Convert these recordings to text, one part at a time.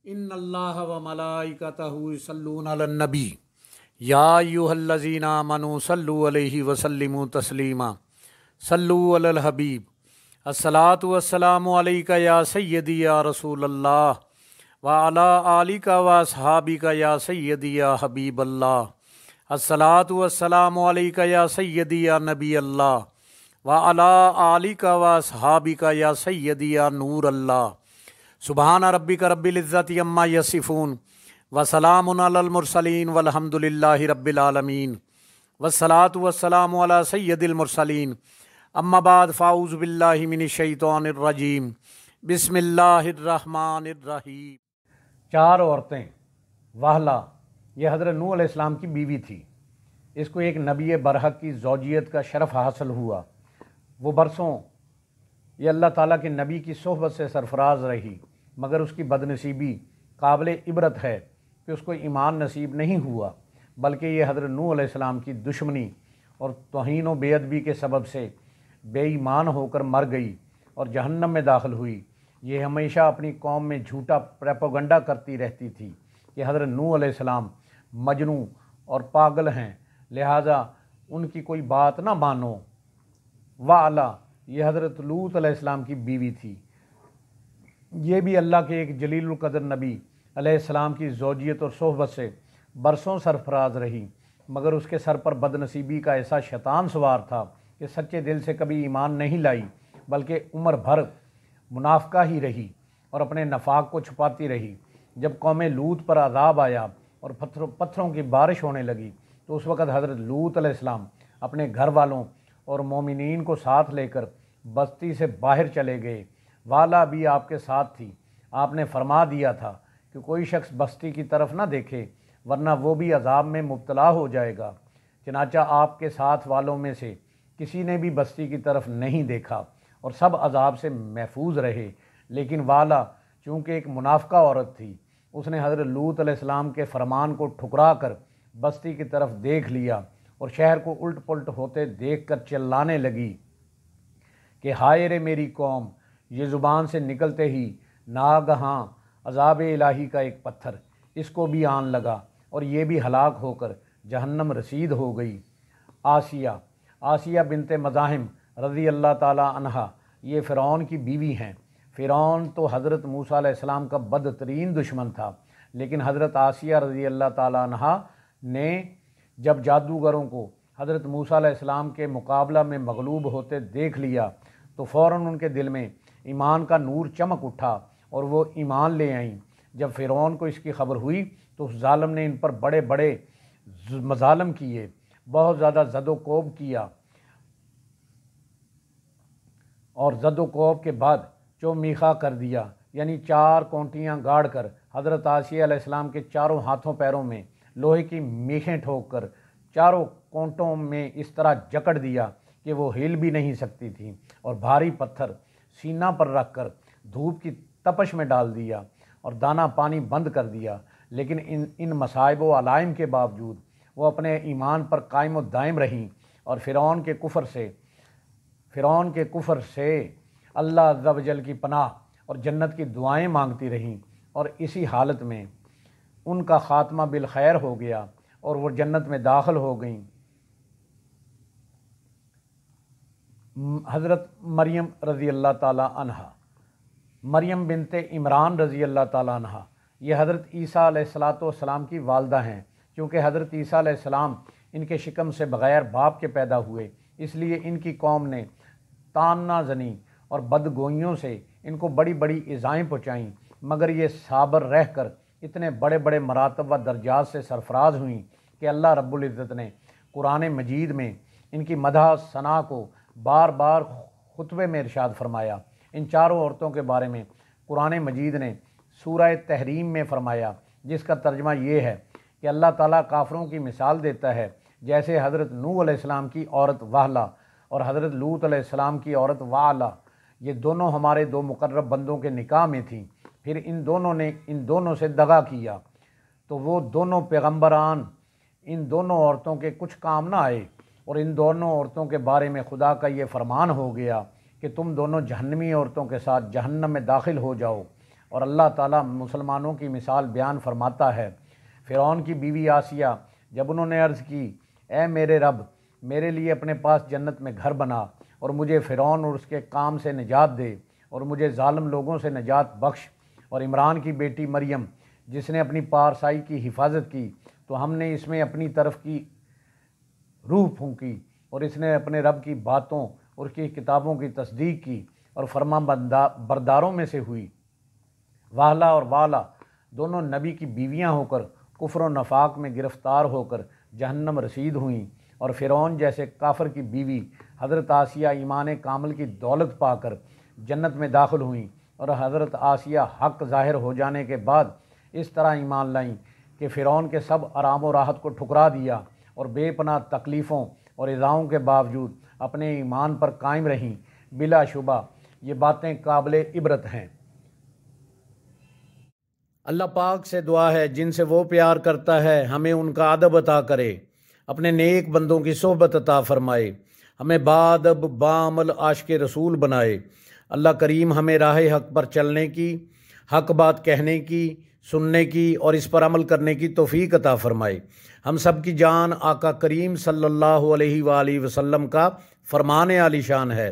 ان اللہ و ملائکتہ یصلون علی النبی یا ایھا الذین آمنوا صلوا علیہ وسلموا تسلیما صلو علی الحبیب الصلاۃ والسلام علیک یا سیدی یا رسول اللہ وعلی آلک و اصحابک یا سیدی یا حبیب اللہ الصلاۃ والسلام علیک یا سیدی یا نبی اللہ وعلی آلک و اصحابک یا سیدی یا نور اللہ سبحان ربک رب العزت عما یصفون وسلام علی المرسلین والحمد للہ رب العالمین والصلاۃ والسلام علی سید المرسلین اما بعد فاعوذ باللہ من الشیطان الرجیم بسم اللہ الرحمن الرحیم۔ چار عورتیں واہلہ یہ حضرت نوح علیہ السلام کی بیوی تھی۔ اس کو ایک نبی برحق کی زوجیت کا شرف حاصل ہوا۔ وہ برسوں یہ اللہ تعالیٰ کے نبی کی صحبت سے سرفراز رہی، مگر اس کی بدنصیبی قابل عبرت ہے کہ اس کو ایمان نصیب نہیں ہوا، بلکہ یہ حضرت نوح علیہ السلام کی دشمنی اور توہین و بے ادبی کے سبب سے بے ایمان ہو کر مر گئی اور جہنم میں داخل ہوئی۔ یہ ہمیشہ اپنی قوم میں جھوٹا پروپیگنڈا کرتی رہتی تھی کہ حضرت نوح علیہ السلام مجنون اور پاگل ہیں، لہٰذا ان کی کوئی بات نہ مانو۔ وعلا یہ حضرت لوط علیہ السلام کی بیوی تھی۔ یہ بھی اللہ کے ایک جلیل القدر نبی علیہ السلام کی زوجیت اور صحبت سے برسوں سرفراز رہی، مگر اس کے سر پر بدنصیبی کا ایسا شیطان سوار تھا کہ سچے دل سے کبھی ایمان نہیں لائی، بلکہ عمر بھر منافقہ ہی رہی اور اپنے نفاق کو چھپاتی رہی۔ جب قوم لوط پر عذاب آیا اور پتھروں کی بارش ہونے لگی تو اس وقت حضرت لوط علیہ السلام اپنے گھر والوں اور مومنین کو ساتھ لے کر بستی سے باہر چلے گئے۔ والا بھی آپ کے ساتھ تھی۔ آپ نے فرما دیا تھا کہ کوئی شخص بستی کی طرف نہ دیکھے ورنہ وہ بھی عذاب میں مبتلا ہو جائے گا۔ چنانچہ آپ کے ساتھ والوں میں سے کسی نے بھی بستی کی طرف نہیں دیکھا اور سب عذاب سے محفوظ رہے، لیکن والا چونکہ ایک منافقہ عورت تھی، اس نے حضرت لوط علیہ السلام کے فرمان کو ٹھکرا کر بستی کی طرف دیکھ لیا اور شہر کو الٹ پلٹ ہوتے دیکھ کر چلانے لگی کہ ہائے رے میری قوم۔ یہ زبان سے نکلتے ہی ناگہاں عذاب الہی کا ایک پتھر اس کو بھی آن لگا اور یہ بھی ہلاک ہو کر جہنم رسید ہو گئی۔ آسیہ بنت مزاحم رضی اللہ تعالی عنہا یہ فرعون کی بیوی ہیں۔ فرعون تو حضرت موسیٰ علیہ السلام کا بدترین دشمن تھا، لیکن حضرت آسیہ رضی اللہ تعالی عنہا نے جب جادوگروں کو حضرت موسیٰ علیہ السلام کے مقابلہ میں مغلوب ہوتے دیکھ لیا تو فوراً ان کے دل میں ایمان کا نور چمک اٹھا اور وہ ایمان لے آئیں۔ جب فرعون کو اس کی خبر ہوئی تو اس ظالم نے ان پر بڑے بڑے مظالم کیے، بہت زیادہ زد و کوب کیا، اور زد و کوب کے بعد چومیخا کر دیا، یعنی چار کونٹیاں گاڑ کر حضرت آسیہ علیہ السلام کے چاروں ہاتھوں پیروں میں لوہے کی میخیں ٹھوک کر چاروں کونٹوں میں اس طرح جکڑ دیا کہ وہ ہل بھی نہیں سکتی تھیں، اور بھاری پتھر سینہ پر رکھ کر دھوپ کی تپش میں ڈال دیا اور دانہ پانی بند کر دیا۔ لیکن ان مصائب و علائم کے باوجود وہ اپنے ایمان پر قائم و دائم رہیں اور فرعون کے کفر سے اللہ عز و جل کی پناہ اور جنت کی دعائیں مانگتی رہیں، اور اسی حالت میں ان کا خاتمہ بالخیر ہو گیا اور وہ جنت میں داخل ہو گئیں۔ حضرت مریم رضی اللہ تعالی عنہا، مریم بنت عمران رضی اللہ تعالی عنہا یہ حضرت عیسیٰ علیہ السلام کی والدہ ہیں۔ چونکہ حضرت عیسیٰ علیہ السلام ان کے شکم سے بغیر باپ کے پیدا ہوئے، اس لیے ان کی قوم نے طعنہ زنی اور بدگوئیوں سے ان کو بڑی بڑی ایذائیں پہنچائیں، مگر یہ صابر رہ کر اتنے بڑے بڑے مراتب و درجات سے سرفراز ہوئیں کہ اللہ رب العزت نے قرآن مجید میں ان کی مدح ثنا کو بار بار خطبے میں ارشاد فرمایا۔ ان چاروں عورتوں کے بارے میں قرآن مجید نے سورہ تحریم میں فرمایا، جس کا ترجمہ یہ ہے کہ اللہ تعالیٰ کافروں کی مثال دیتا ہے جیسے حضرت نوح علیہ السلام کی عورت واہلہ اور حضرت لوط علیہ السلام کی عورت وعلا، یہ دونوں ہمارے دو مقرب بندوں کے نکاح میں تھیں، پھر ان دونوں نے ان دونوں سے دغا کیا تو وہ دونوں پیغمبران ان دونوں عورتوں کے کچھ کام نہ آئے، اور ان دونوں عورتوں کے بارے میں خدا کا یہ فرمان ہو گیا کہ تم دونوں جہنمی عورتوں کے ساتھ جہنم میں داخل ہو جاؤ۔ اور اللہ تعالیٰ مسلمانوں کی مثال بیان فرماتا ہے۔ فرعون کی بیوی آسیہ جب انہوں نے عرض کی، اے میرے رب، میرے لیے اپنے پاس جنت میں گھر بنا اور مجھے فرعون اور اس کے کام سے نجات دے اور مجھے ظالم لوگوں سے نجات بخش، اور عمران کی بیٹی مریم جس نے اپنی پارسائی کی حفاظت کی تو ہم نے اس میں اپنی طرف کی روح پھونکی، اور اس نے اپنے رب کی باتوں اور اس کی کتابوں کی تصدیق کی اور فرما برداروں میں سے ہوئی۔ واہلا اور والا دونوں نبی کی بیویاں ہو کر کفر و نفاق میں گرفتار ہو کر جہنم رسید ہوئیں، اور فرعون جیسے کافر کی بیوی حضرت آسیہ ایمان کامل کی دولت پا کر جنت میں داخل ہوئیں، اور حضرت آسیہ حق ظاہر ہو جانے کے بعد اس طرح ایمان لائیں کہ فرعون کے سب آرام و راحت کو ٹھکرا دیا اور بے پناہ تکلیفوں اور ایذاؤں کے باوجود اپنے ایمان پر قائم رہیں۔ بلا شبہ یہ باتیں قابل عبرت ہیں۔ اللہ پاک سے دعا ہے جن سے وہ پیار کرتا ہے ہمیں ان کا ادب عطا کرے، اپنے نیک بندوں کی صحبت عطا فرمائے، ہمیں بادب بعمل عاشق رسول بنائے۔ اللہ کریم ہمیں راہ حق پر چلنے کی، حق بات کہنے کی، سننے کی اور اس پر عمل کرنے کی توفیق عطا فرمائے۔ ہم سب کی جان آقا کریم صلی اللہ علیہ وآلہ وسلم کا فرمان عالی شان ہے،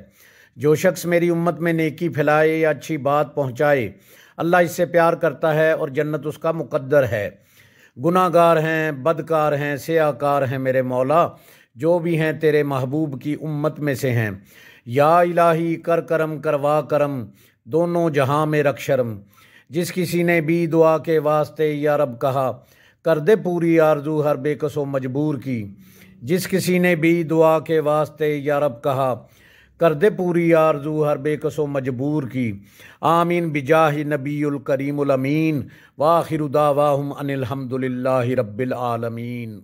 جو شخص میری امت میں نیکی پھیلائے یا اچھی بات پہنچائے اللہ اس سے پیار کرتا ہے اور جنت اس کا مقدر ہے۔ گناہ گار ہیں، بدکار ہیں، سیاہ کار ہیں میرے مولا، جو بھی ہیں تیرے محبوب کی امت میں سے ہیں۔ یا الہی کر کرم کروا کرم، دونوں جہاں میں رکھ شرم۔ جس کسی نے بھی دعا کے واسطے یا رب کہا، کر دے پوری آرزو ہر بے کس و مجبور کی۔ جس کسی نے بھی دعا کے واسطے یا رب کہا، کر دے پوری آرزو ہر بے کس و مجبور کی۔ آمین بجاہ نبی الکریم الامین، وآخر دعواہم ان الحمد للہ رب العالمین۔